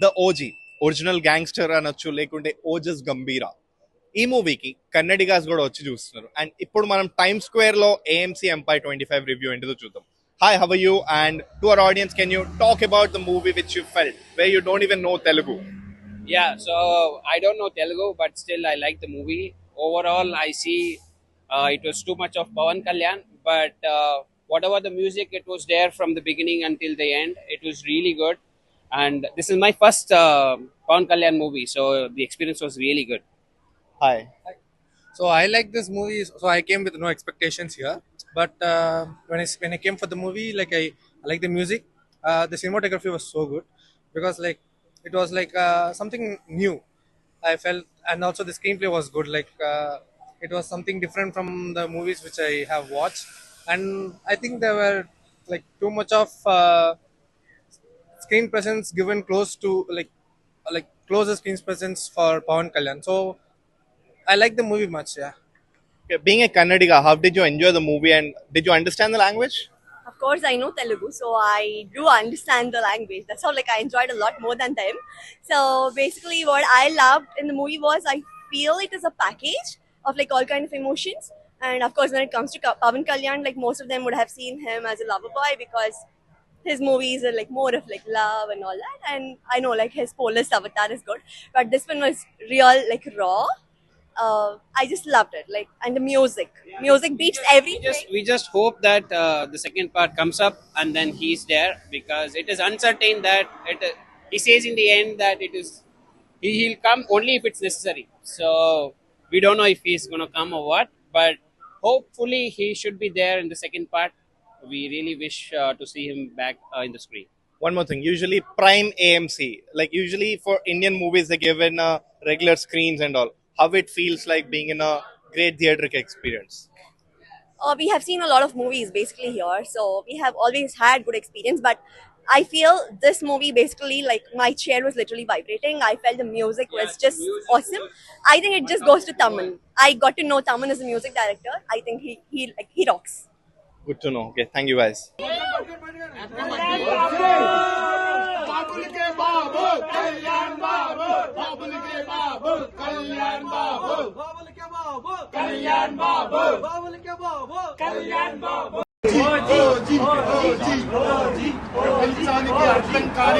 The OG original gangster అనొచ్చు, లేకుంటే ఓజస్ గంభీరా. ఈ మూవీకి కన్నడిగాస్ కూడా వచ్చి చూస్తున్నారు. అండ్ ఇప్పుడు మనం టైమ్ స్క్వేర్ లో ఏఎంసీ ఎంపైర్ 25 రివ్యూ ఏంటిదో చూద్దాం. Hi, how are you? And to our audience, can you talk about the movie which you felt where you don't even know Telugu? Yeah, so I don't know Telugu, but still I like the movie. Overall, I see it was too much of Pawan Kalyan, but whatever the music, it was there from the beginning until the end. It was really good, and this is my first Pawan Kalyan movie, so the experience was really good. Hi. So I like this movie. So I came with no expectations here, but when I came for the movie, I like the music. The cinematography was so good because it was something new. I felt, and also the screenplay was good. It was something different from the movies which I have watched, and I think there were too much of screen presence given close to closer screen presence for Pawan Kalyan. So I like the movie much, yeah. Being a Kannadiga, how did you enjoy the movie and did you understand the language? Of course, I know Telugu, so I do understand the language. That's how I enjoyed a lot more than them. So basically, what I loved in the movie was I feel it is a package of all kind of emotions. And of course, when it comes to Pavan Kalyan, most of them would have seen him as a lover boy because his movies are more of love and all that. And I know his Polish avatar is good, but this one was real raw. I just loved it. And the music beats everything. We just hope that the second part comes up and then he's there, because it is uncertain that he says in the end that he'll come only if it's necessary. So we don't know if he's gonna come or what, but hopefully he should be there in the second part. We really wish to see him back in the screen. One more thing, usually Prime AMC, usually for Indian movies they give in regular screens and all. How it feels like being in a great theatric experience? We have seen a lot of movies basically here, so we have always had good experience. But I feel this movie basically my chair was literally vibrating. I felt the music was just awesome. I think it just goes to Taman. I got to know Taman as a music director. I think he rocks. Good to know. Okay, thank you guys. ప్రపంచానికి అర్థం కాని